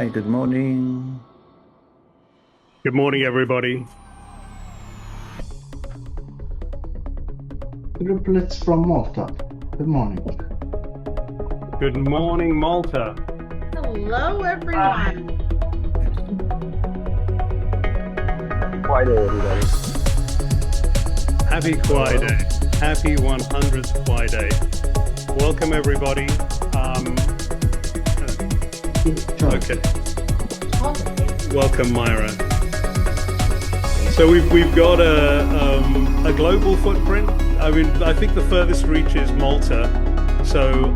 Hi, good morning. Good morning, everybody. Triplets from Malta. Good morning. Good morning, Malta. Hello, everyone. KwaaiDay, everybody. Happy KwaaiDay. Happy 100th KwaaiDay. Welcome, everybody. Okay. Welcome, Maira. So we've got a global footprint. I mean, I think the furthest reach is Malta. So,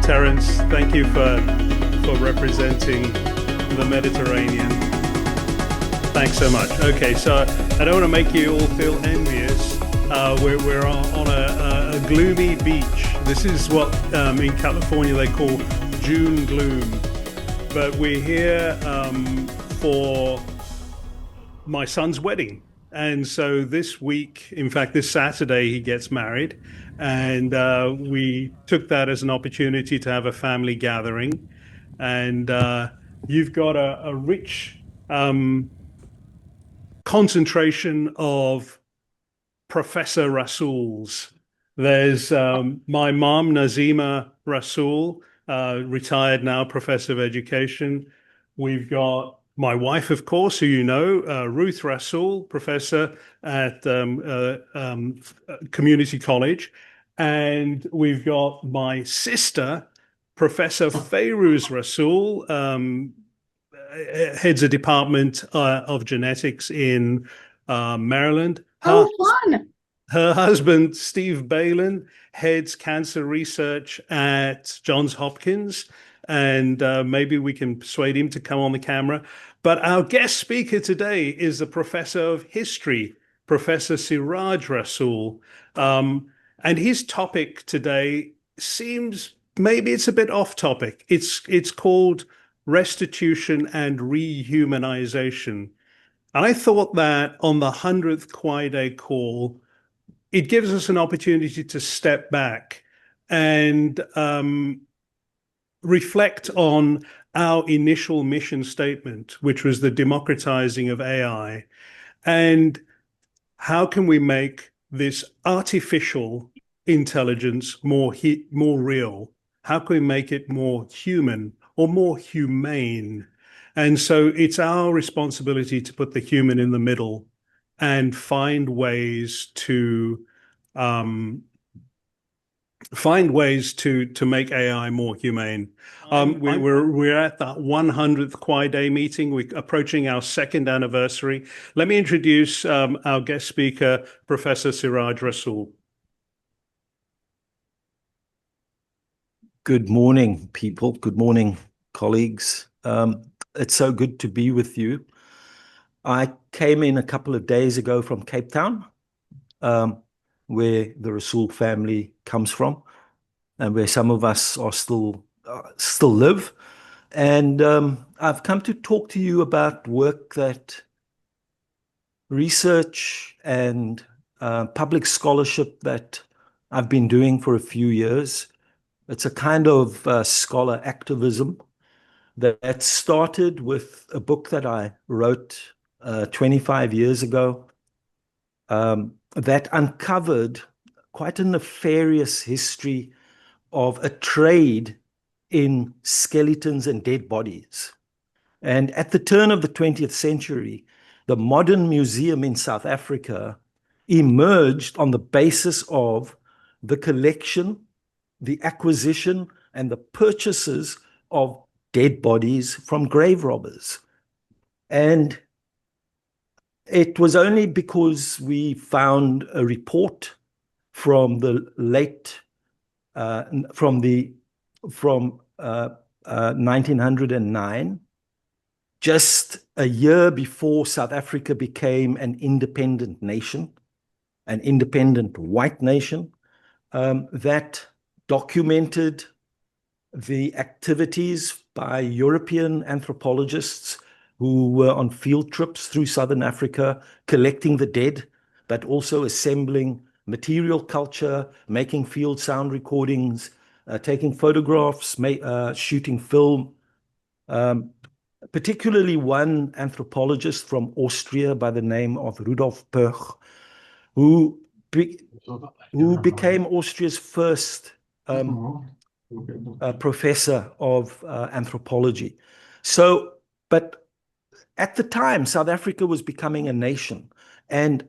Terence, thank you for representing the Mediterranean. Thanks so much. Okay, so I don't want to make you all feel envious. We're on a gloomy beach. This is what in California they call June gloom. But we're here for my son's wedding. And so this week, in fact, this Saturday, he gets married. And we took that as an opportunity to have a family gathering. And you've got a rich concentration of Professor Rassools. There's my mom, Nazima Rasool, retired now, professor of education. We've got my wife, of course, who you know, Ruth Rassool, professor at community college. And we've got my sister, Professor Feiruz Rasool, heads a department of genetics in Maryland. Oh, fun. Her husband, Steve Balin, heads cancer research at Johns Hopkins, and maybe we can persuade him to come on the camera. But our guest speaker today is the professor of history, Professor Ciraj Rasool. And his topic today seems, maybe it's a bit off topic. It's called Restitution and Re-humanization. And I thought that on the 100th KwaaiDay call, it gives us an opportunity to step back and reflect on our initial mission statement, which was the democratizing of AI. And how can we make this artificial intelligence more real? How can we make it more human or more humane? And so it's our responsibility to put the human in the middle and find ways to make AI more humane. We're at that 100th KwaaiDay meeting. We're approaching our second anniversary. Let me introduce our guest speaker, Professor Ciraj Rasool. Good morning, people. Good morning, colleagues. It's so good to be with you. I came in a couple of days ago from Cape Town, where the Rasool family comes from, and where some of us are still live. And I've come to talk to you about work that research and public scholarship that I've been doing for a few years. It's a kind of scholar activism that started with a book that I wrote 25 years ago that uncovered quite a nefarious history of a trade in skeletons and dead bodies. And at the turn of the 20th century, the modern museum in South Africa emerged on the basis of the collection, the acquisition, and the purchases of dead bodies from grave robbers. And it was only because we found a report from the late, from 1909, just a year before South Africa became an independent nation, an independent white nation, that documented the activities by European anthropologists who were on field trips through Southern Africa, collecting the dead, but also assembling material culture, making field sound recordings, taking photographs, shooting film. particularly one anthropologist from Austria by the name of Rudolf Pöch, who became Austria's first professor of anthropology. So, but at the time, South Africa was becoming a nation, and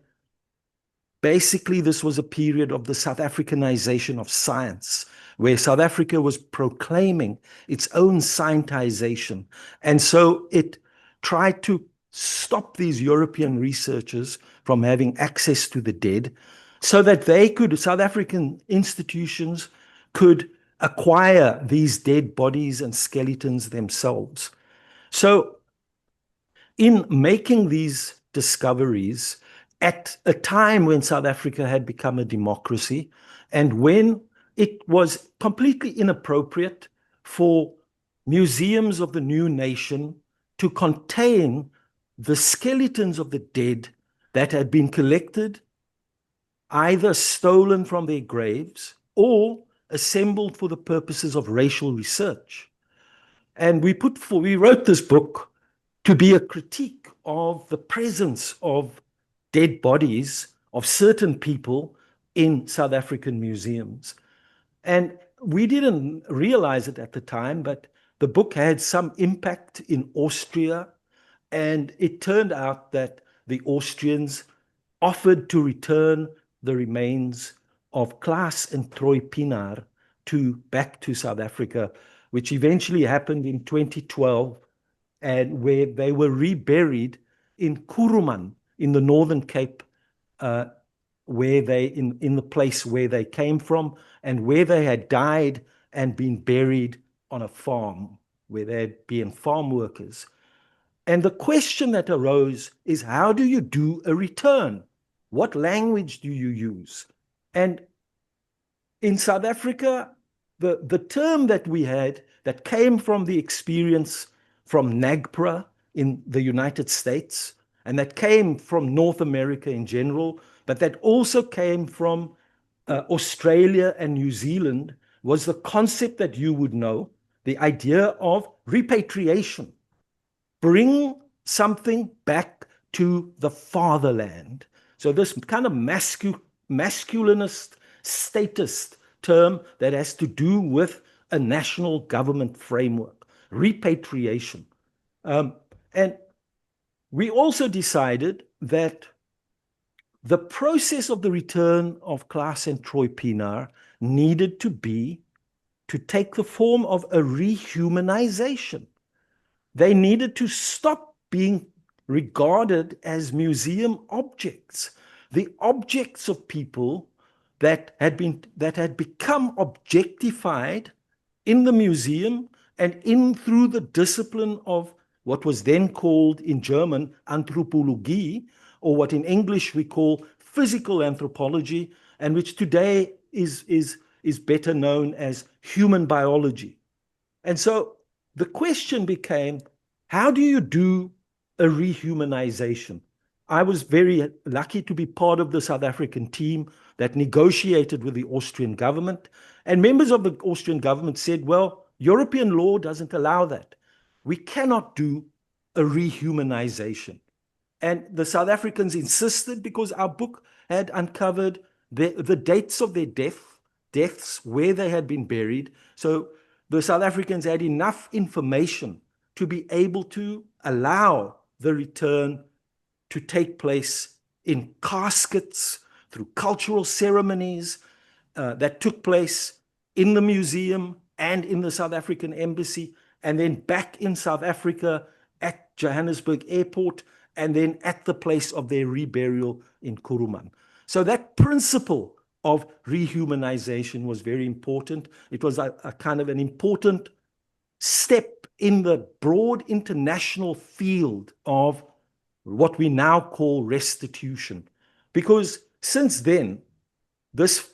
basically this was a period of the South Africanization of science, where South Africa was proclaiming its own scientization. And so it tried to stop these European researchers from having access to the dead so that they could, South African institutions could acquire these dead bodies and skeletons themselves. So in making these discoveries at a time when South Africa had become a democracy and when it was completely inappropriate for museums of the new nation to contain the skeletons of the dead that had been collected, either stolen from their graves or assembled for the purposes of racial research. And we wrote this book to be a critique of the presence of dead bodies of certain people in South African museums. And we didn't realize it at the time, but the book had some impact in Austria, and it turned out that the Austrians offered to return the remains of Klaas and Troy Pienaar back to South Africa, which eventually happened in 2012, and where they were reburied in Kuruman in the Northern Cape, where in the place where they came from and where they had died and been buried on a farm, where they had been farm workers. And the question that arose is, how do you do a return? What language do you use? And in South Africa, the term that we had that came from the experience from NAGPRA in the United States, and that came from North America in general, but that also came from Australia and New Zealand, was the concept that you would know, the idea of repatriation. Bring something back to the fatherland. So this kind of masculinist, statist term that has to do with a national government framework, repatriation. And we also decided that the process of the return of Klaas and Troy Pienaar needed to take the form of a rehumanization. They needed to stop being regarded as museum objects, the objects of people that had become objectified in the museum and through the discipline of what was then called in German Anthropologie, or what in English we call physical anthropology, and which today is better known as human biology. And so the question became, how do you do a rehumanization? I was very lucky to be part of the South African team that negotiated with the Austrian government, and members of the Austrian government said, well, European law doesn't allow that. We cannot do a rehumanization. And the South Africans insisted, because our book had uncovered the dates of their deaths, where they had been buried. So the South Africans had enough information to be able to allow the return to take place in caskets, through cultural ceremonies that took place in the museum and in the South African embassy, and then back in South Africa at Johannesburg Airport, and then at the place of their reburial in Kuruman. So that principle of rehumanization was very important. It was a kind of an important step in the broad international field of what we now call restitution. Because since then, this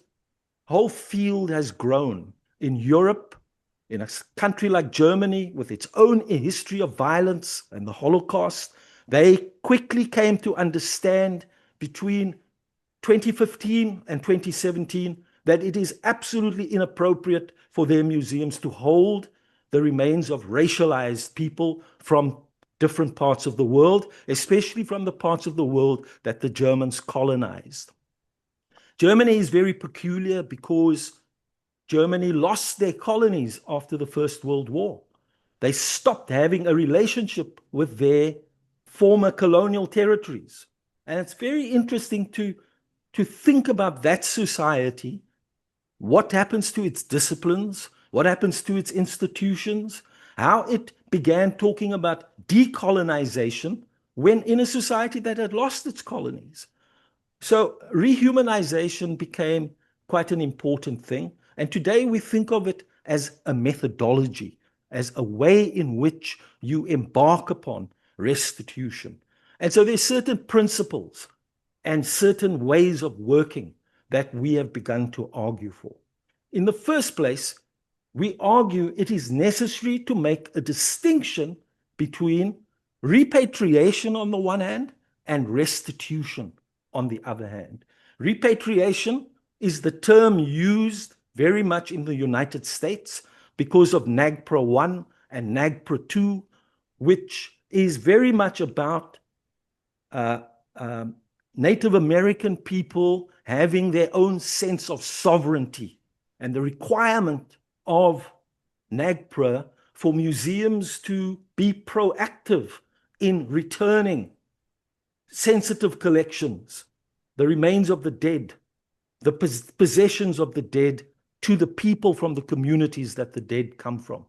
whole field has grown in Europe, in a country like Germany, with its own history of violence and the Holocaust. They quickly came to understand between 2015 and 2017 that it is absolutely inappropriate for their museums to hold the remains of racialized people from different parts of the world, especially from the parts of the world that the Germans colonized. Germany is very peculiar because Germany lost their colonies after the First World War. They stopped having a relationship with their former colonial territories. And it's very interesting to think about that society, what happens to its disciplines, what happens to its institutions, how it began talking about decolonization when in a society that had lost its colonies. So rehumanization became quite an important thing. And today we think of it as a methodology, as a way in which you embark upon restitution. And so there's certain principles and certain ways of working that we have begun to argue for. In the first place, we argue it is necessary to make a distinction between repatriation on the one hand and restitution on the other hand. Repatriation is the term used very much in the United States because of NAGPRA 1 and NAGPRA 2, which is very much about Native American people having their own sense of sovereignty, and the requirement of NAGPRA for museums to be proactive in returning sensitive collections, the remains of the dead, the possessions of the dead to the people from the communities that the dead come from.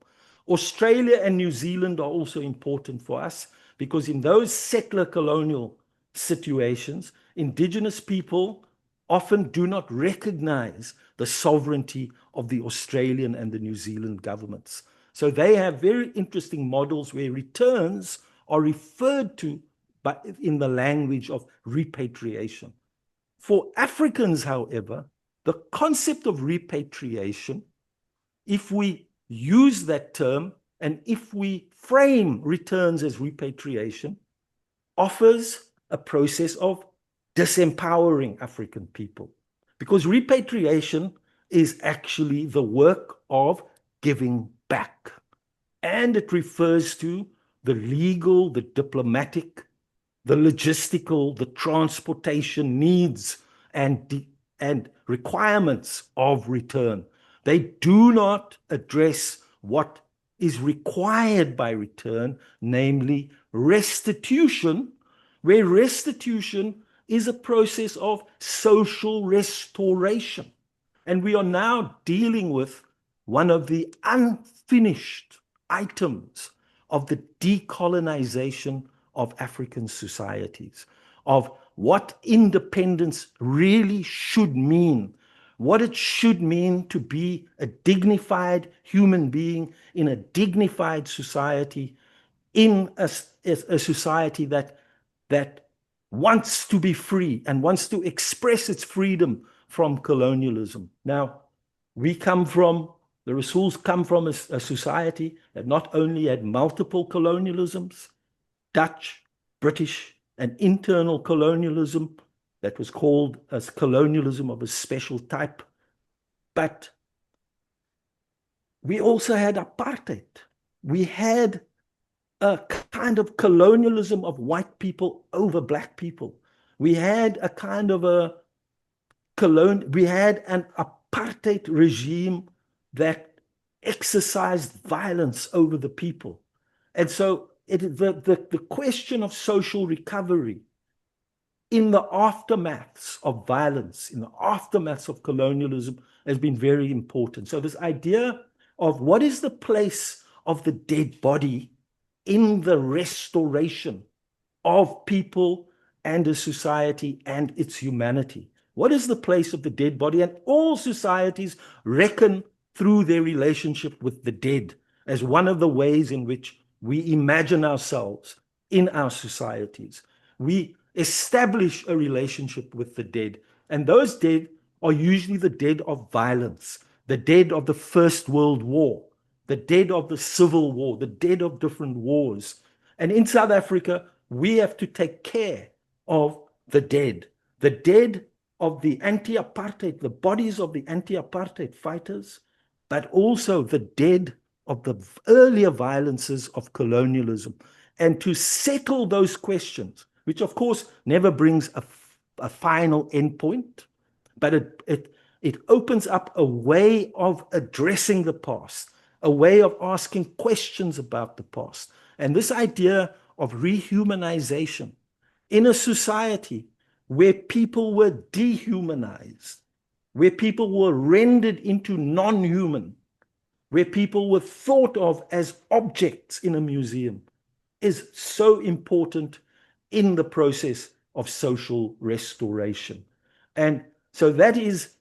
Australia and New Zealand are also important for us because in those settler colonial situations, indigenous people often do not recognize the sovereignty of the Australian and the New Zealand governments. So they have very interesting models where returns are referred to in the language of repatriation. For Africans, however, the concept of repatriation, if we use that term and if we frame returns as repatriation, offers a process of disempowering African people. Because repatriation is actually the work of giving back. And it refers to the legal, the diplomatic, the logistical, the transportation needs and requirements of return. They do not address what is required by return, namely restitution, where restitution is a process of social restoration. And we are now dealing with one of the unfinished items of the decolonization of African societies, of what independence really should mean, what it should mean to be a dignified human being in a dignified society, in a society that wants to be free and wants to express its freedom from colonialism. Now, the Rassools come from a society that not only had multiple colonialisms, Dutch, British, and internal colonialism that was called as colonialism of a special type, but we also had apartheid. We had a kind of colonialism of white people over black people. We had a kind of we had an apartheid regime that exercised violence over the people. And so the question of social recovery in the aftermaths of violence, in the aftermaths of colonialism, has been very important. So this idea of what is the place of the dead body in the restoration of people and a society and its humanity. What is the place of the dead body? And all societies reckon through their relationship with the dead as one of the ways in which we imagine ourselves in our societies. We establish a relationship with the dead, and those dead are usually the dead of violence, the dead of the First World War, the dead of the Civil War, the dead of different wars. And in South Africa, we have to take care of the dead of the anti-apartheid, the bodies of the anti-apartheid fighters, but also the dead of the earlier violences of colonialism. and to settle those questions, which of course never brings a final endpoint, but it opens up a way of addressing the past, a way of asking questions about the past. And this idea of rehumanization in a society where people were dehumanized, where people were rendered into non-human, where people were thought of as objects in a museum, is so important in the process of social restoration. And so that is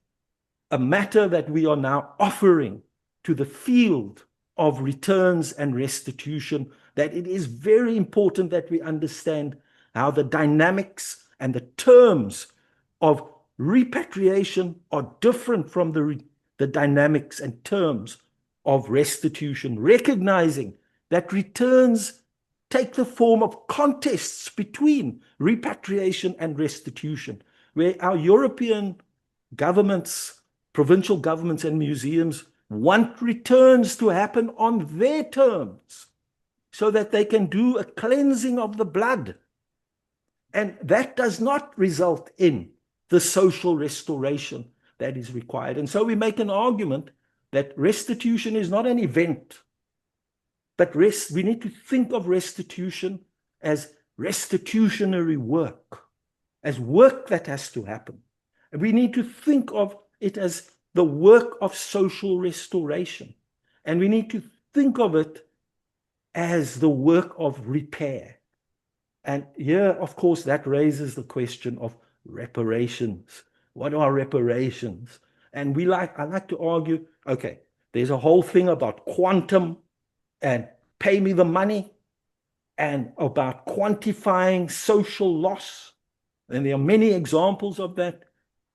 a matter that we are now offering to the field of returns and restitution, that it is very important that we understand how the dynamics and the terms of repatriation are different from the dynamics and terms of restitution, recognizing that returns take the form of contests between repatriation and restitution, where our European governments, provincial governments and museums want returns to happen on their terms so that they can do a cleansing of the blood. And that does not result in the social restoration that is required. And so we make an argument that restitution is not an event, but we need to think of restitution as restitutionary work, as work that has to happen. And we need to think of it as the work of social restoration. And we need to think of it as the work of repair. And here, of course, that raises the question of reparations. What are reparations? And I like to argue, okay, there's a whole thing about quantum and pay me the money, and about quantifying social loss. And there are many examples of that.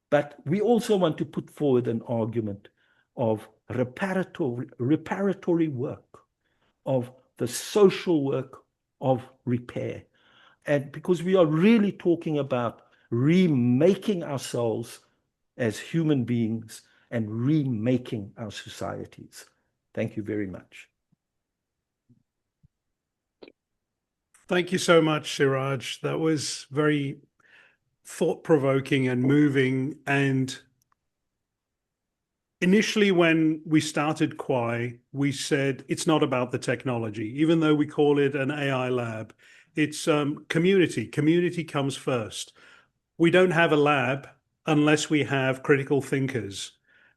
But we also want to put forward an argument of reparatory work, of the social work of repair. And because we are really talking about remaking ourselves as human beings and remaking our societies. Thank you very much. Thank you so much, Ciraj. That was very thought-provoking and moving. And initially, when we started Kwai, we said it's not about the technology, even though we call it an AI lab. It's community. Community comes first. We don't have a lab unless we have critical thinkers.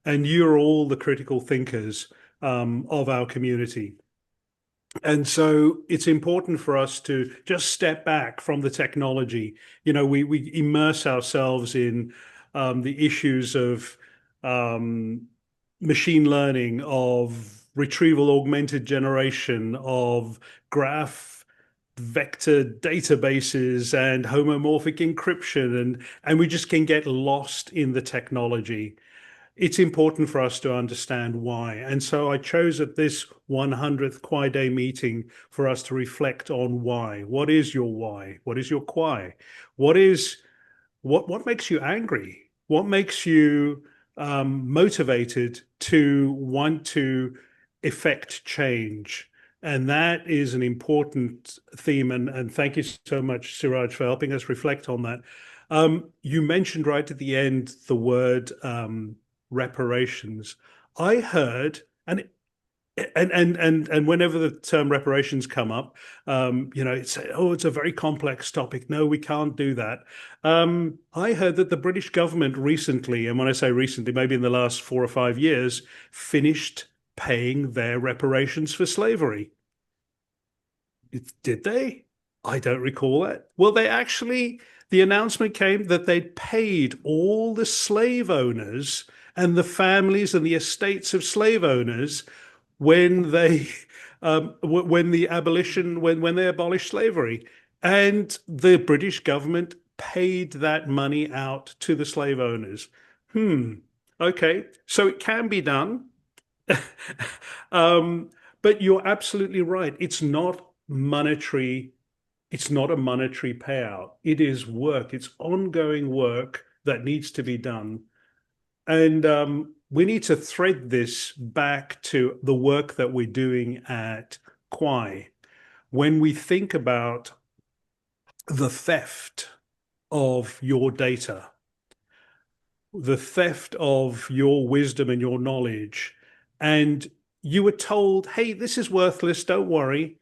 And you're all the critical thinkers of our community. And so it's important for us to just step back from the technology. You know, we immerse ourselves in the issues of machine learning, of retrieval augmented generation, of graph vector databases and homomorphic encryption, and we just can get lost in the technology. It's important for us to understand why. And so I chose at this 100th KwaaiDay meeting for us to reflect on why. What is your why? What is your Kwai? What makes you angry? What makes you motivated to want to effect change? And that is an important theme. And thank you so much, Ciraj, for helping us reflect on that. You mentioned right at the end the word reparations. I heard, and whenever the term reparations come up, you know, it's a very complex topic. No, we can't do that. I heard that the British government recently, and when I say recently, maybe in the last 4 or 5 years, finished paying their reparations for slavery. Did they? I don't recall that. Well, the announcement came that they'd paid all the slave owners and the families and the estates of slave owners when they abolished slavery. And the British government paid that money out to the slave owners. Okay, so it can be done. But you're absolutely right. It's not monetary. It's not a monetary payout. It is work. It's ongoing work that needs to be done. And we need to thread this back to the work that we're doing at Kwai. when we think about the theft of your data, the theft of your wisdom and your knowledge, and you were told, hey, this is worthless, don't worry.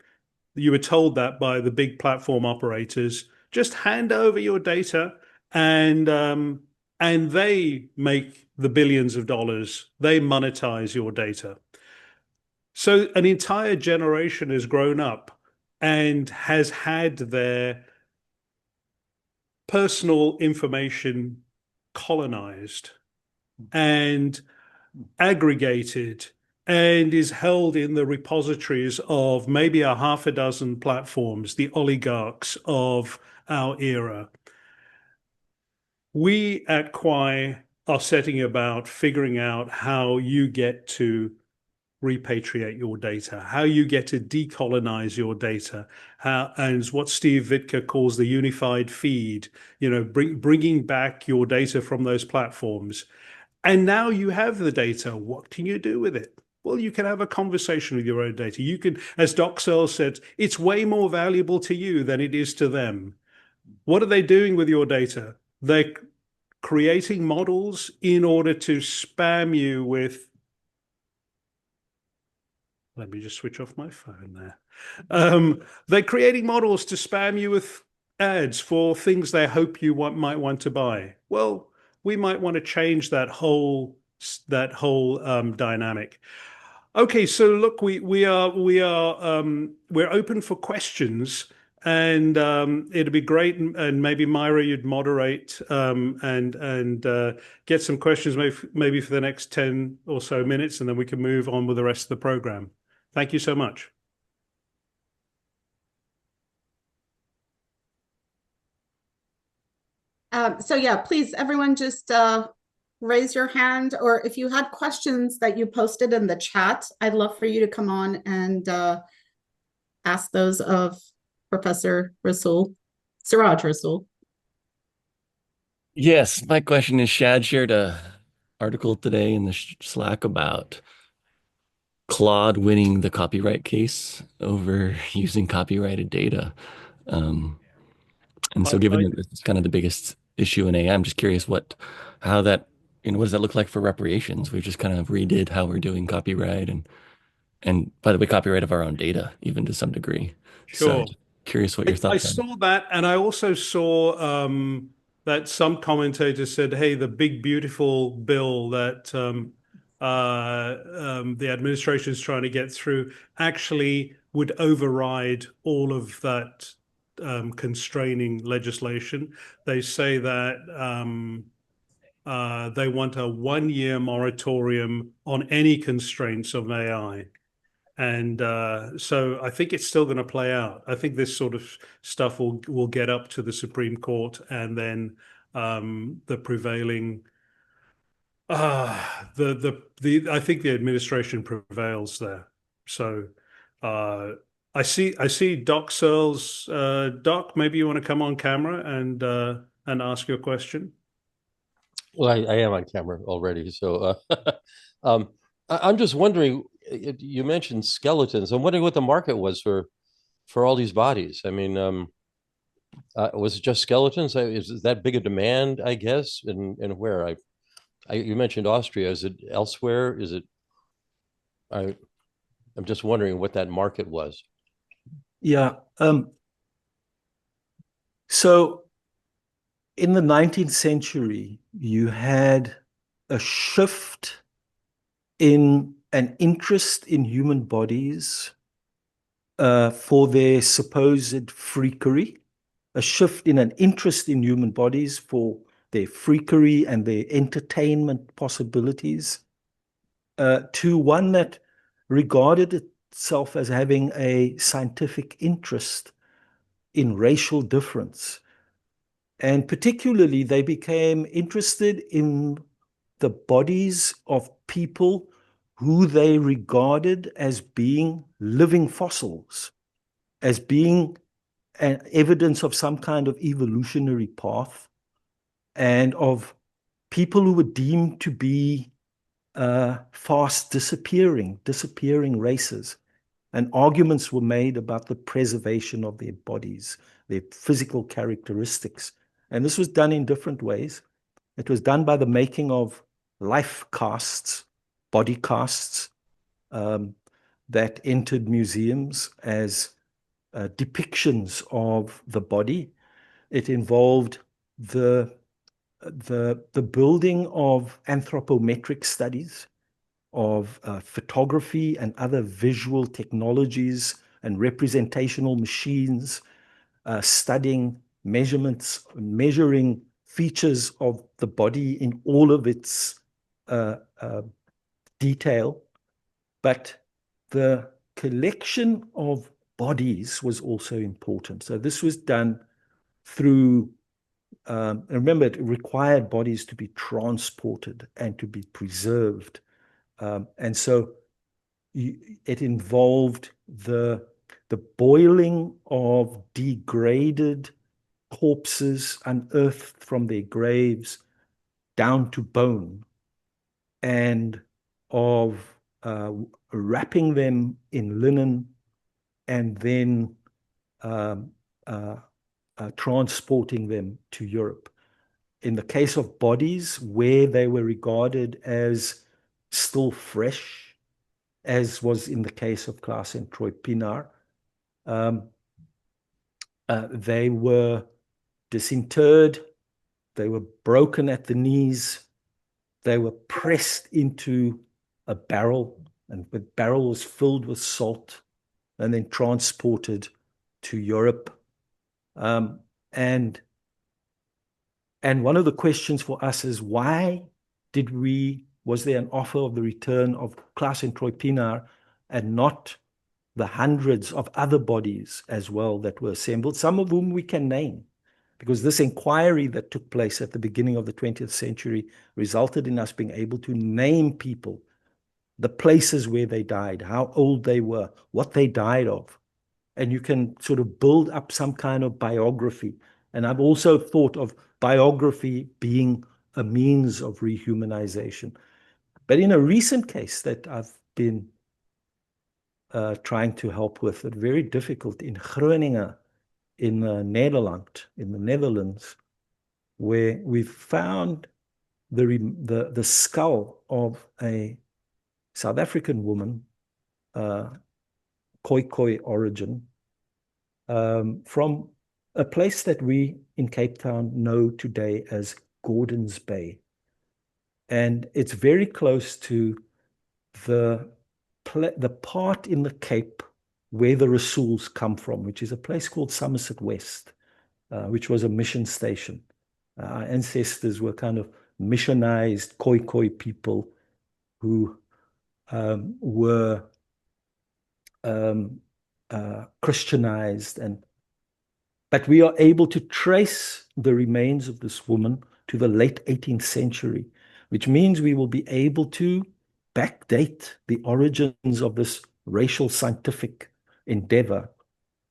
You were told that by the big platform operators, just hand over your data and they make the billions of dollars. They monetize your data. So an entire generation has grown up and has had their personal information colonized and aggregated and is held in the repositories of maybe a half a dozen platforms, the oligarchs of our era. We at Kwai are setting about figuring out how you get to repatriate your data, how you get to decolonize your data, and what Steve Vitka calls the unified feed, bringing back your data from those platforms. And now you have the data. What can you do with it? Well, you can have a conversation with your own data. You can, as Doc Searle said, it's way more valuable to you than it is to them. What are they doing with your data? They're creating models in order to spam you with. Let me just switch off my phone there. They're creating models to spam you with ads for things they hope you might want to buy. Well, we might want to change that whole dynamic. Okay, so look, we're open for questions, and it'd be great, and maybe Maira, you'd moderate and get some questions maybe for the next 10 or so minutes, and then we can move on with the rest of the program. Thank you so much. So yeah, please, everyone just raise your hand, or if you had questions that you posted in the chat, I'd love for you to come on and ask those of Professor Rasool, Ciraj Rasool. Yes, my question is, Shad shared a article today in the Slack about Claude winning the copyright case over using copyrighted data. And so given that this is kind of the biggest issue in AI, I'm just curious what does that look like for reparations? We just kind of redid how we're doing copyright and by the way, copyright of our own data, even to some degree. Sure. So curious what your thoughts are. I saw that, and I also saw that some commentators said, hey, the big, beautiful bill that the administration is trying to get through actually would override all of that constraining legislation. They say that they want a 1-year moratorium on any constraints of AI. And so I think it's still going to play out. I think this sort of stuff will get up to the Supreme Court, and then the prevailing I think the administration prevails there. So I see Doc Searle's Doc. Maybe you want to come on camera and ask your question. Well, I am on camera already, so I'm just wondering. You mentioned skeletons. I'm wondering what the market was for all these bodies. I mean, was it just skeletons? Is that big a demand? I guess, and where? You mentioned Austria. Is it elsewhere? Is it? I'm just wondering what that market was. Yeah. So in the 19th century, you had a shift in an interest in human bodies for their supposed freakery, a shift in an interest in human bodies for their freakery and their entertainment possibilities, to one that regarded itself as having a scientific interest in racial difference. And particularly, they became interested in the bodies of people who they regarded as being living fossils, as being an evidence of some kind of evolutionary path, and of people who were deemed to be fast disappearing races. and arguments were made about the preservation of their bodies, their physical characteristics. And this was done in different ways. It was done by the making of life casts, body casts, that entered museums as depictions of the body. It involved the building of anthropometric studies, of photography and other visual technologies and representational machines, studying measurements, measuring features of the body in all of its detail. But the collection of bodies was also important. So this was done through, remember, it required bodies to be transported and to be preserved. And so it involved the boiling of degraded corpses unearthed from their graves down to bone, and of wrapping them in linen and then transporting them to Europe. In the case of bodies, where they were regarded as still fresh, as was in the case of Klaas and Troy Pienaar, they were disinterred, they were broken at the knees, they were pressed into a barrel, and the barrel was filled with salt and then transported to Europe. And one of the questions for us is, why was there an offer of the return of Klaas and Troy Pienaar and not the hundreds of other bodies as well that were assembled, some of whom we can name? Because this inquiry that took place at the beginning of the 20th century resulted in us being able to name people, the places where they died, how old they were, what they died of. And you can sort of build up some kind of biography. And I've also thought of biography being a means of rehumanization. But in a recent case that I've been trying to help with, it very difficult, in Groningen, in Nederland, in the Netherlands, where we found the skull of a South African woman, Khoi origin, from a place that we in Cape Town know today as Gordons Bay. And it's very close to the part in the Cape where the Rassools come from, which is a place called Somerset West, which was a mission station. Our ancestors were kind of missionized Khoi people who were Christianized, but we are able to trace the remains of this woman to the late 18th century, which means we will be able to backdate the origins of this racial scientific endeavor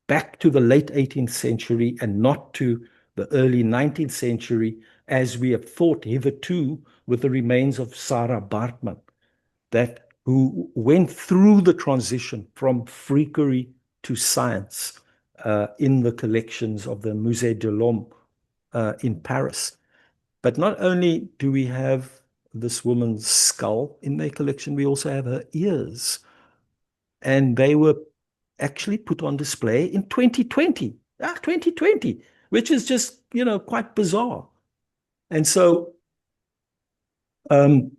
back to the late 18th century and not to the early 19th century, as we have thought hitherto with the remains of Sarah Baartman, who went through the transition from freakery to science in the collections of the Musée de l'Homme in Paris. But not only do we have this woman's skull in their collection, we also have her ears. And they were actually put on display in 2020, which is just, quite bizarre. And so there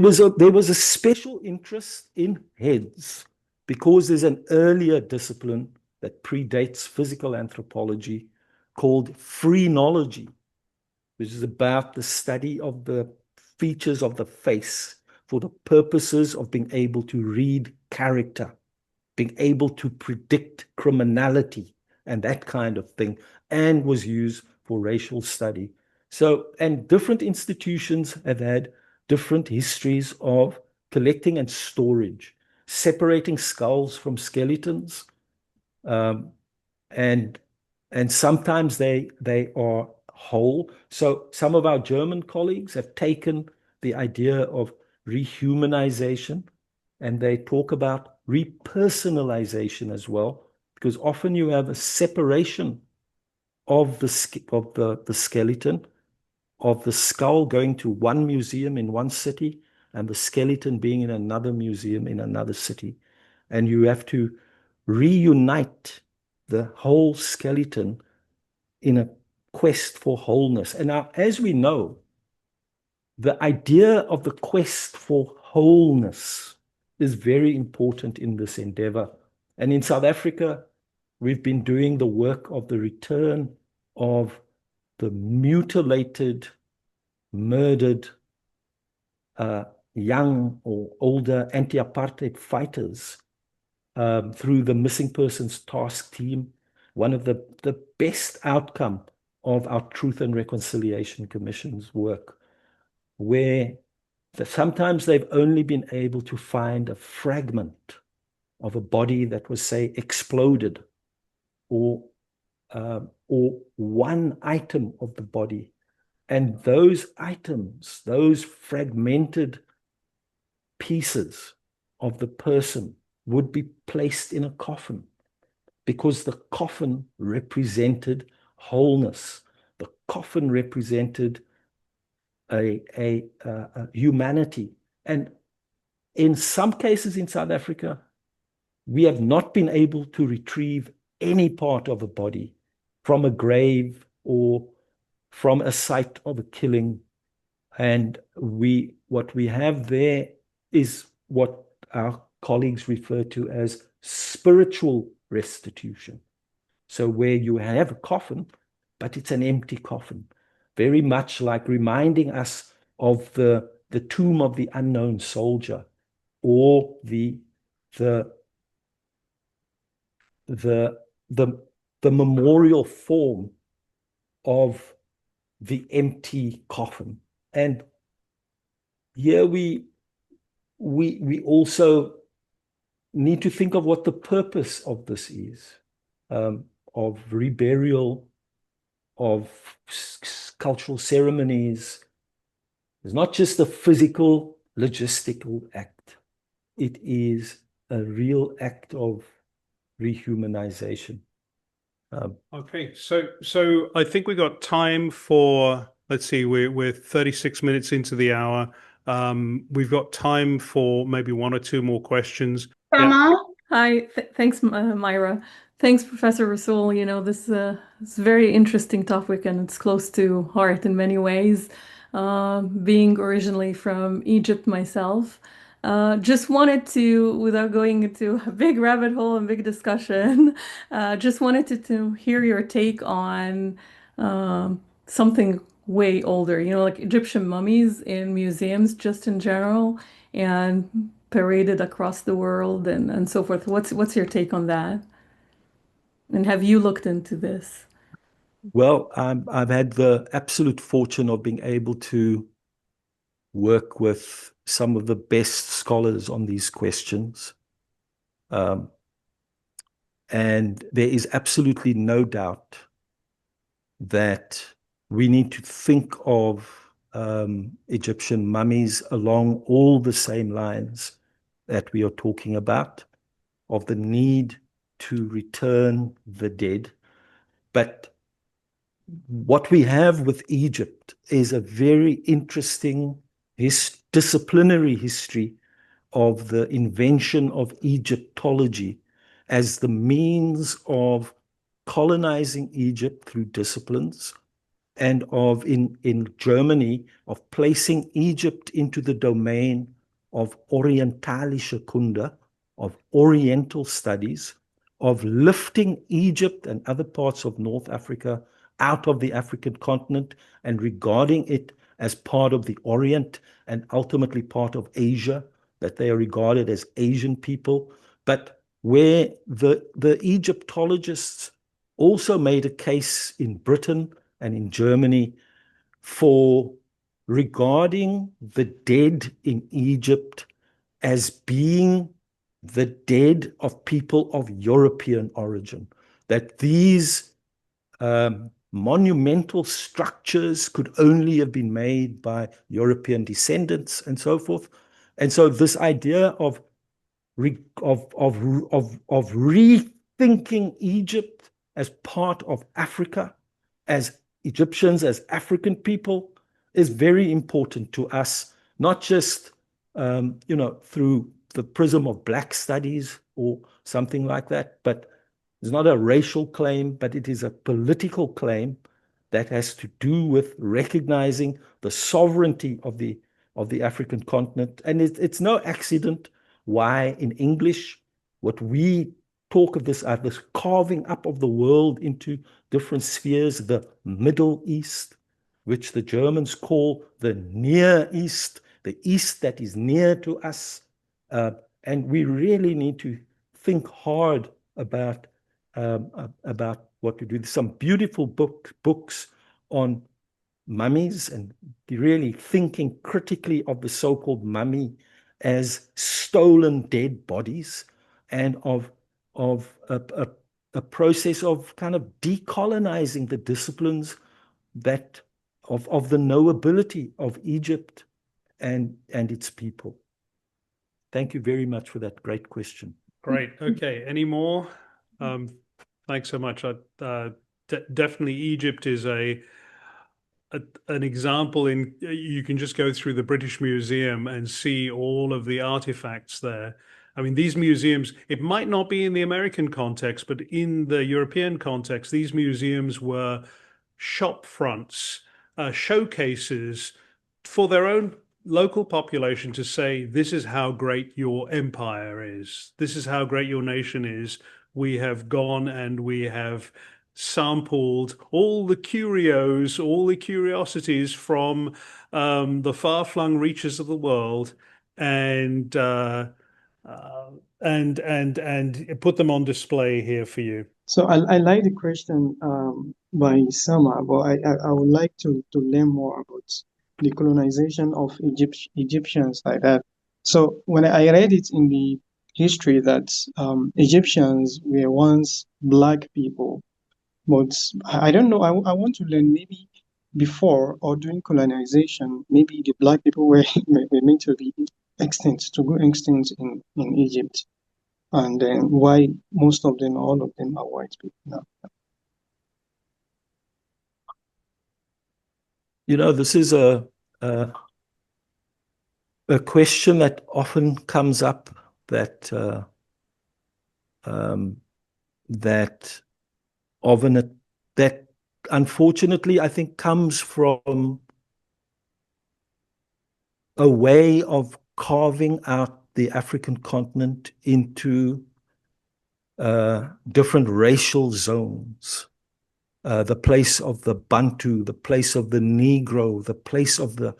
was a special interest in heads, because there's an earlier discipline that predates physical anthropology called phrenology, which is about the study of the features of the face for the purposes of being able to read character, being able to predict criminality and that kind of thing, and was used for racial study. So, and different institutions have had different histories of collecting and storage, separating skulls from skeletons, and sometimes they are whole. So some of our German colleagues have taken the idea of rehumanization, and they talk about repersonalization as well, because often you have a separation of the skeleton, of the skull going to one museum in one city and the skeleton being in another museum in another city. And you have to reunite the whole skeleton in a quest for wholeness. And now, as we know, the idea of the quest for wholeness is very important in this endeavor. And in South Africa, we've been doing the work of the return of the mutilated, murdered, young or older anti-apartheid fighters through the Missing Persons Task Team, one of the best outcome of our Truth and Reconciliation Commission's work, where sometimes they've only been able to find a fragment of a body that was, say, exploded, or one item of the body. And those items, those fragmented pieces of the person would be placed in a coffin, because the coffin represented wholeness. The coffin represented a humanity. And in some cases in South Africa, we have not been able to retrieve any part of a body from a grave or from a site of a killing. And what we have there is what our colleagues refer to as spiritual restitution. So where you have a coffin, but it's an empty coffin, very much like reminding us of the tomb of the unknown soldier, or the memorial form of the empty coffin. And here we also need to think of what the purpose of this is, of reburial, of cultural ceremonies. It's not just a physical, logistical act. It is a real act of rehumanization. Okay, so I think we got time for, let's see, we're 36 minutes into the hour. We've got time for maybe one or two more questions. Rama? Hi, thanks, Myra. Thanks, Professor Rasool. You know, this is a very interesting topic, and it's close to heart in many ways. Being originally from Egypt myself, just wanted to, without going into a big rabbit hole and big discussion, just wanted to hear your take on something way older, you know, like Egyptian mummies in museums just in general and paraded across the world and so forth. What's your take on that? And have you looked into this? Well, I've had the absolute fortune of being able to work with some of the best scholars on these questions. And there is absolutely no doubt that we need to think of Egyptian mummies along all the same lines that we are talking about, of the need to return the dead. But what we have with Egypt is a very interesting disciplinary history of the invention of Egyptology as the means of colonizing Egypt through disciplines, and of in Germany of placing Egypt into the domain of Orientalische Kunde, of Oriental studies, of lifting Egypt and other parts of North Africa out of the African continent and regarding it as part of the Orient and ultimately part of Asia, that they are regarded as Asian people. But where the Egyptologists also made a case in Britain and in Germany for regarding the dead in Egypt as being the dead of people of European origin, that these monumental structures could only have been made by European descendants and so forth. And so this idea of rethinking Egypt as part of Africa, as Egyptians, as African people, is very important to us, not just through the prism of Black studies or something like that, but it's not a racial claim, but it is a political claim that has to do with recognizing the sovereignty of the African continent. And it's no accident why in English, what we talk of this carving up of the world into different spheres, the Middle East, which the Germans call the Near East, the East that is near to us. And we really need to think hard about what we do. There's some beautiful books on mummies and really thinking critically of the so-called mummy as stolen dead bodies, and of a process of kind of decolonizing the disciplines that of the knowability of Egypt and its people. Thank you very much for that great question. Great. Okay. Any more? Thanks so much. Definitely Egypt is an example in, you can just go through the British Museum and see all of the artifacts there. I mean, these museums, it might not be in the American context, but in the European context, these museums were shop fronts, showcases for their own local population to say, this is how great your empire is. This is how great your nation is. We have gone and we have sampled all the curios, all the curiosities from the far-flung reaches of the world, and put them on display here for you. So I like the question by Sama, but I would like to learn more about the colonization of Egyptians like that. So when I read it in the history that Egyptians were once Black people, but I don't know, I want to learn maybe before or during colonization, maybe the Black people were meant to be extinct, to go extinct in Egypt. And then why most of them, all of them are white people now. This is a question that often comes up, that unfortunately I think comes from a way of carving out the African continent into different racial zones. The place of the Bantu, the place of the Negro, the place of the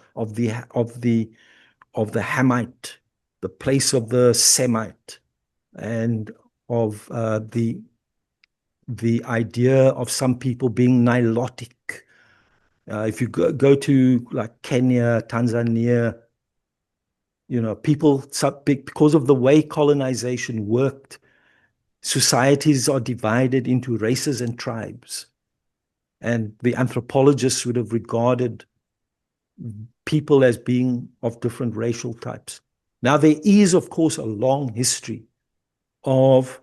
Hamite, the place of the Semite, and of the idea of some people being Nilotic. If you go to like Kenya, Tanzania, people, because of the way colonization worked, societies are divided into races and tribes. And the anthropologists would have regarded people as being of different racial types. Now, there is, of course, a long history of,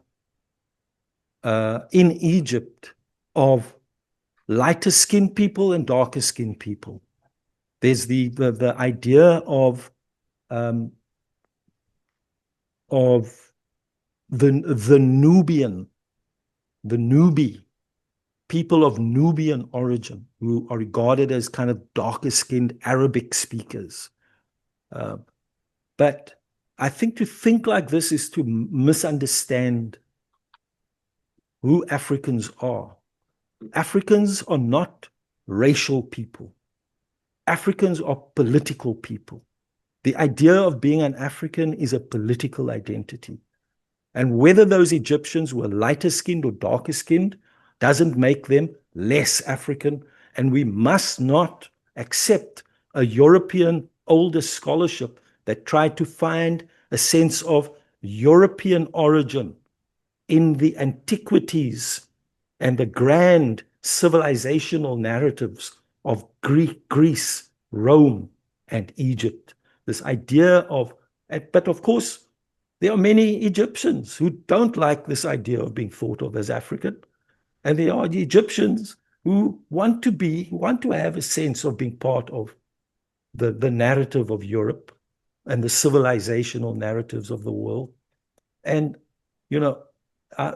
in Egypt, of lighter skinned people and darker skinned people. There's the idea of the Nubian, the Nubi, people of Nubian origin, who are regarded as kind of darker skinned Arabic speakers. But I think to think like this is to misunderstand who Africans are. Africans are not racial people. Africans are political people. The idea of being an African is a political identity. And whether those Egyptians were lighter skinned or darker skinned doesn't make them less African. And we must not accept a European older scholarship that tried to find a sense of European origin in the antiquities and the grand civilizational narratives of Greece, Rome, and Egypt. This idea of, but of course, there are many Egyptians who don't like this idea of being thought of as African. And there are the Egyptians who want to have a sense of being part of the narrative of Europe and the civilizational narratives of the world. And,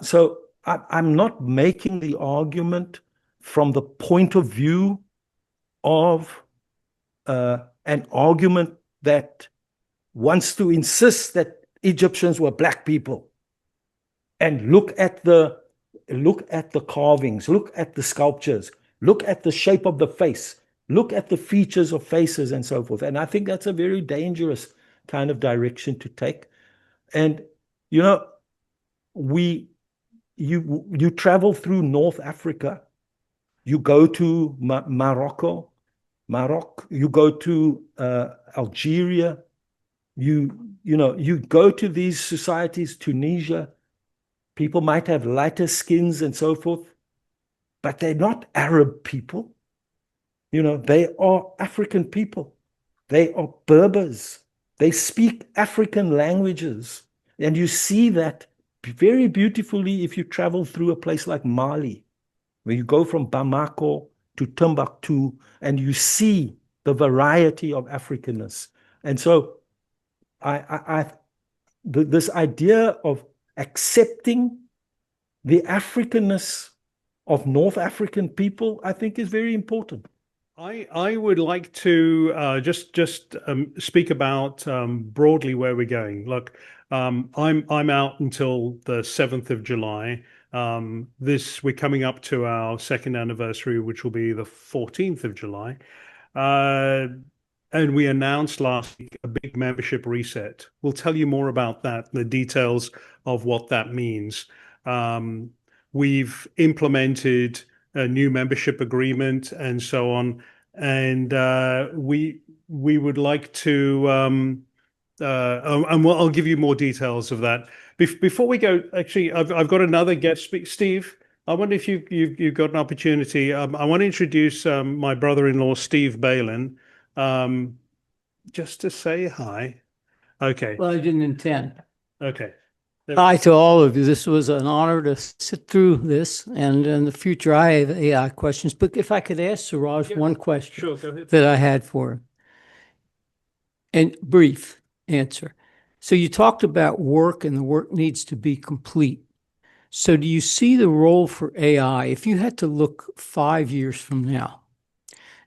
so I'm not making the argument from the point of view of an argument that wants to insist that Egyptians were black people, and look at the carvings, look at the sculptures, look at the shape of the face, look at the features of faces and so forth. And I think that's a very dangerous kind of direction to take. And you travel through North Africa, you go to Morocco, you go to Algeria, you go to these societies, Tunisia. People might have lighter skins and so forth, but they're not Arab people. They are African people. They are Berbers. They speak African languages. And you see that very beautifully if you travel through a place like Mali, where you go from Bamako to Timbuktu, and you see the variety of Africanness. And so this idea of accepting the Africanness of North African people, I think, is very important. I would like to just speak about broadly where we're going. Look, I'm out until the 7th of July. We're coming up to our second anniversary, which will be the 14th of July. And we announced last week a big membership reset. We'll tell you more about that, the details of what that means. We've implemented a new membership agreement and so on. And we would like to, and I'll give you more details of that. Before we go, actually, I've got another guest speak. Steve, I wonder if you've got an opportunity. I want to introduce my brother-in-law, Steve Balin. Just to say hi. Okay. Well, I didn't intend. Okay. Hi to all of you. This was an honor to sit through this, and in the future I have AI questions. But if I could ask Ciraj one question Sure, go ahead. that I had for him. And brief answer. So you talked about work, and the work needs to be complete. So do you see the role for AI, if you had to look 5 years from now,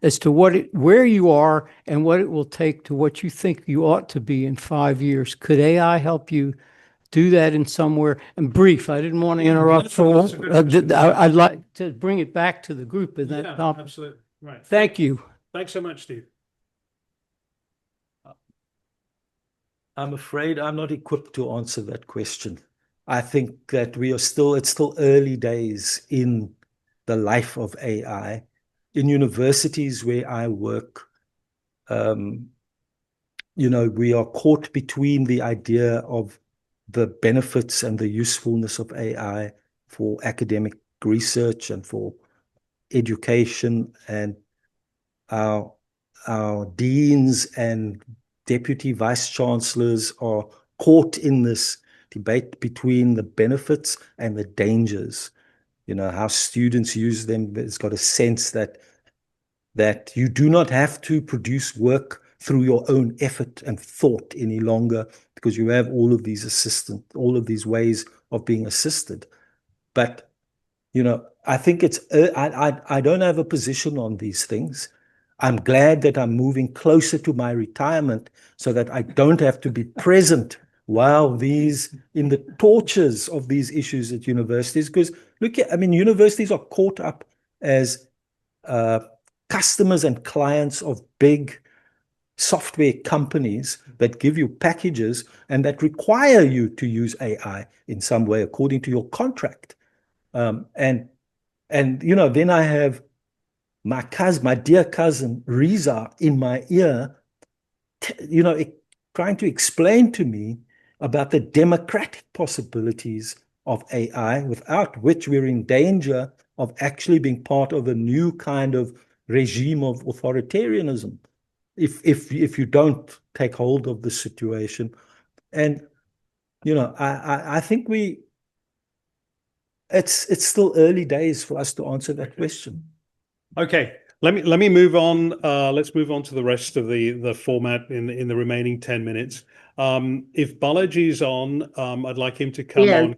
as to where you are and what it will take to what you think you ought to be in 5 years? Could AI help you do that in somewhere? And brief, I didn't want to interrupt. I'd like to bring it back to the group. In that absolutely. Right. Thank you. Thanks so much, Steve. I'm afraid I'm not equipped to answer that question. I think that it's still early days in the life of AI. In universities where I work, we are caught between the idea of the benefits and the usefulness of AI for academic research and for education, and our deans and deputy vice chancellors are caught in this debate between the benefits and the dangers. How students use them. It's got a sense that you do not have to produce work through your own effort and thought any longer, because you have all of these ways of being assisted. But, I think I don't have a position on these things. I'm glad that I'm moving closer to my retirement so that I don't have to be present while in the tortures of these issues at universities. Because universities are caught up as customers and clients of big software companies that give you packages and that require you to use AI in some way according to your contract. Then I have my dear cousin Reza in my ear, trying to explain to me about the democratic possibilities of AI, without which we're in danger of actually being part of a new kind of regime of authoritarianism if you don't take hold of the situation. And I think it's still early days for us to answer that question. Okay, let me move on. Let's move on to the rest of the format in the remaining 10 minutes. If Balaji's on, I'd like him to come on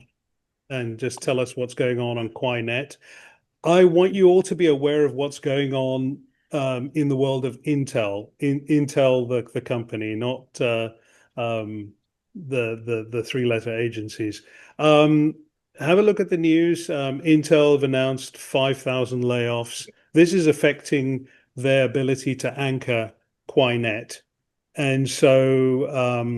and just tell us what's going on KwaaiNet. I want you all to be aware of what's going on in the world of Intel. Intel, the company, not the three-letter agencies. Have a look at the news. Intel have announced 5,000 layoffs. This is affecting their ability to anchor KwaaiNet, and so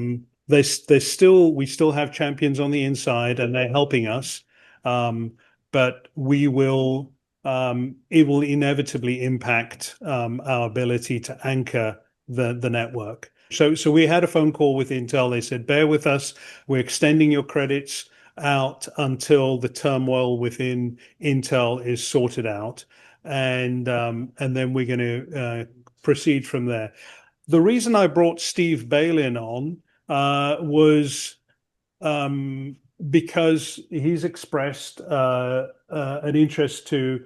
we still have champions on the inside, and they're helping us. But it will inevitably impact our ability to anchor the network. So we had a phone call with Intel. They said, bear with us. We're extending your credits out until the turmoil within Intel is sorted out. And then we're going to proceed from there. The reason I brought Steve Balin on was because he's expressed an interest to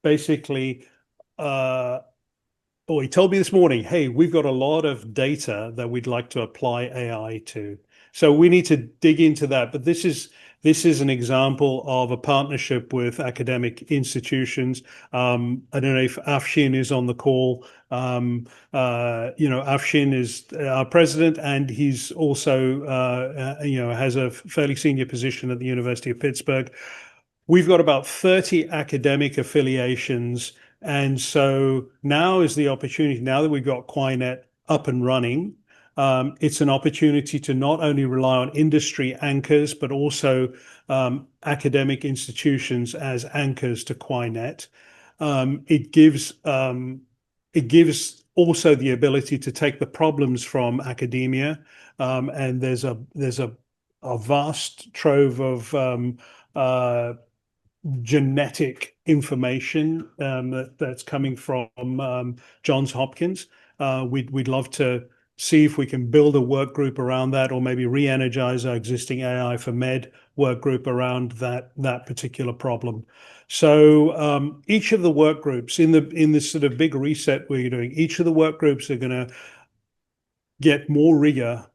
basically, he told me this morning, hey, we've got a lot of data that we'd like to apply AI to. So we need to dig into that. But this is an example of a partnership with academic institutions. I don't know if Afshin is on the call. Afshin is our president, and he's also, has a fairly senior position at the University of Pittsburgh. We've got about 30 academic affiliations. And so now is the opportunity, now that we've got KwaaiNet up and running, it's an opportunity to not only rely on industry anchors, but also academic institutions as anchors to KwaaiNet. It gives also the ability to take the problems from academia, and there's a vast trove of genetic information that's coming from Johns Hopkins. We'd love to see if we can build a work group around that, or maybe re-energize our existing AI for Med work group around that particular problem. So each of the work groups in this sort of big reset we're doing, each of the work groups are going to get more rigor.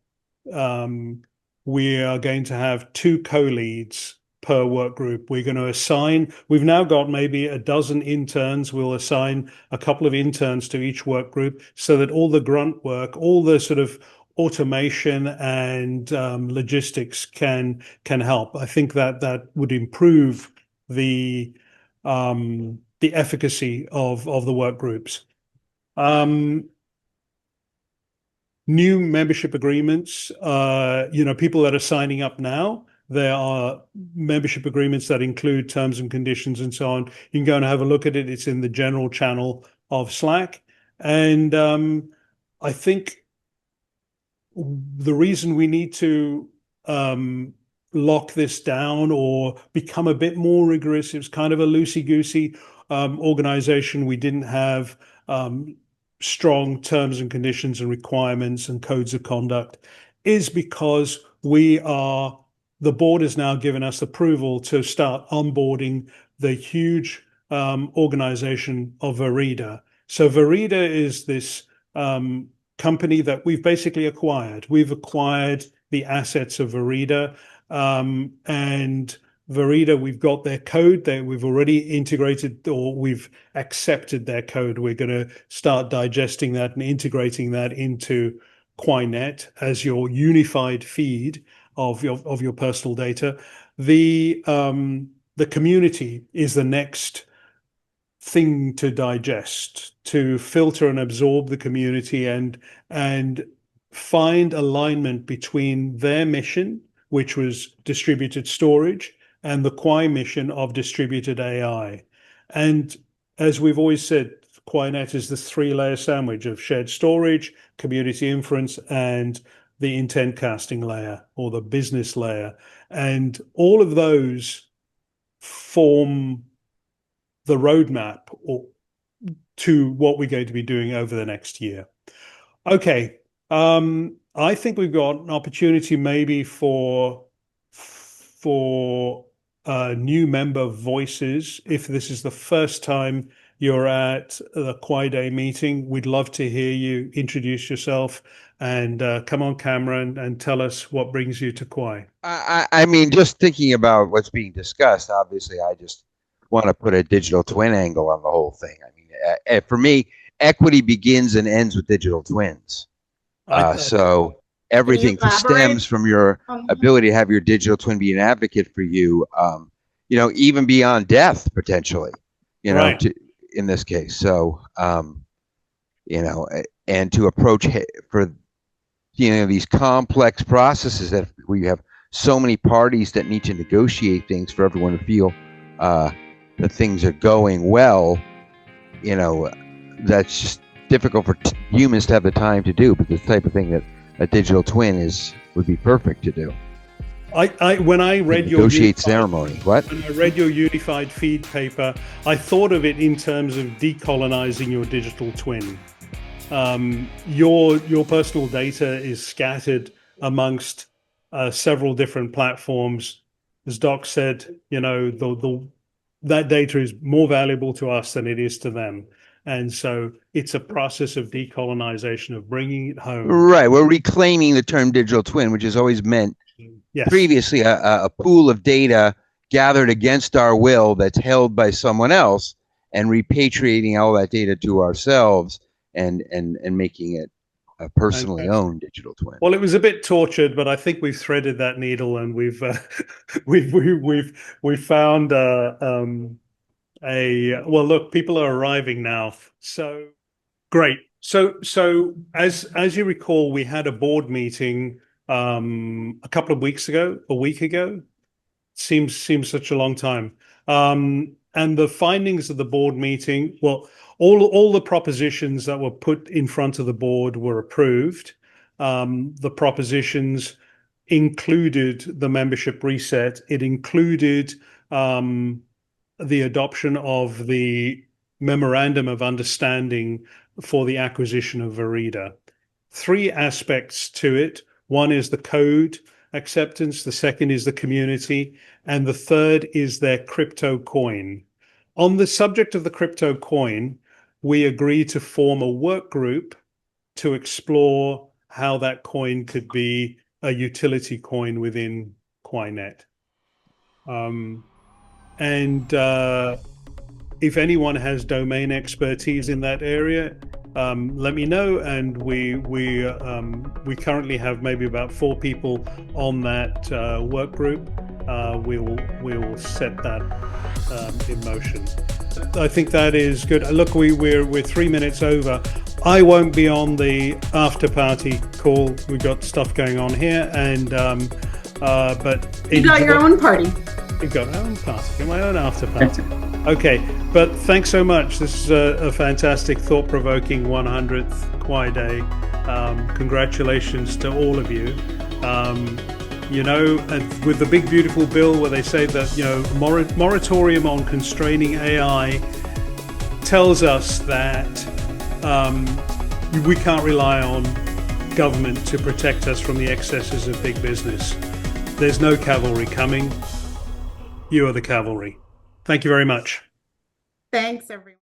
We are going to have 2 co-leads per work group. We're going to assign, we've now got maybe a dozen interns. We'll assign a couple of interns to each work group so that all the grunt work, all the sort of automation and logistics can help. I think that would improve the efficacy of the work groups. New membership agreements, people that are signing up now, there are membership agreements that include terms and conditions and so on. You can go and have a look at it. It's in the general channel of Slack. And I think the reason we need to lock this down or become a bit more rigorous, it's kind of a loosey-goosey organization. We didn't have strong terms and conditions and requirements and codes of conduct, is because the board has now given us approval to start onboarding the huge organization of Verida. So Verida is this company that we've basically acquired. We've acquired the assets of Verida, and Verida, we've got their code that we've already integrated, or we've accepted their code. We're going to start digesting that and integrating that into KwaaiNet as your unified feed of your personal data. The community is the next thing to digest, to filter and absorb the community and find alignment between their mission, which was distributed storage, and the Kwai mission of distributed AI. And as we've always said, KwaaiNet is the 3-layer sandwich of shared storage, community inference, and the intent casting layer, or the business layer. And all of those form the roadmap to what we're going to be doing over the next year. Okay, I think we've got an opportunity maybe for for new member voices. If this is the first time you're at the KwaaiDay meeting, we'd love to hear you introduce yourself and come on camera and tell us what brings you to Kwai. I mean, just thinking about what's being discussed, obviously, I just want to put a digital twin angle on the whole thing. I mean, for me, equity begins and ends with digital twins. So everything stems from your ability to have your digital twin be an advocate for you, you know, even beyond death, potentially, you know, in this case. So, you know, and to approach for, you know, these complex processes that where you have so many parties that need to negotiate things for everyone to feel that things are going well, you know, that's just difficult for humans to have the time to do, but the type of thing that a digital twin would be perfect to do. When I read your negotiate ceremony, when I read your unified feed paper, I thought of it in terms of decolonizing your digital twin. Your personal data is scattered amongst several different platforms. As Doc said, you know, that data is more valuable to us than it is to them. And so it's a process of decolonization, of bringing it home. Right. We're reclaiming the term digital twin, which has always meant previously a pool of data gathered against our will that's held by someone else, and repatriating all that data to ourselves and making it a personally owned digital twin. Well, it was a bit tortured, but I think we've threaded that needle, and we've found well, look, people are arriving now, so great. So as you recall, we had a board meeting a couple of weeks ago, a week ago. Seems such a long time. And the findings of the board meeting, well, all the propositions that were put in front of the board were approved. The propositions included the membership reset. It included the adoption of the memorandum of understanding for the acquisition of Verida. 3 aspects to it. One is the code acceptance, the second is the community, and the third is their crypto coin. On the subject of the crypto coin, we agreed to form a work group to explore how that coin could be a utility coin within KwaaiNet. And if anyone has domain expertise in that area, let me know. And we currently have maybe about 4 people on that work group. We will set that in motion. I think that is good. Look, we're 3 minutes over. I won't be on the after party call. We've got stuff going on here, and but you got your own party. I've got my own party, my own after party. Okay, but thanks so much. This is a fantastic, thought-provoking 100th KwaaiDay. Congratulations to all of you. You know, with the big beautiful bill where they say that, you know, moratorium on constraining AI tells us that we can't rely on government to protect us from the excesses of big business. There's no cavalry coming. You are the cavalry. Thank you very much. Thanks, everyone.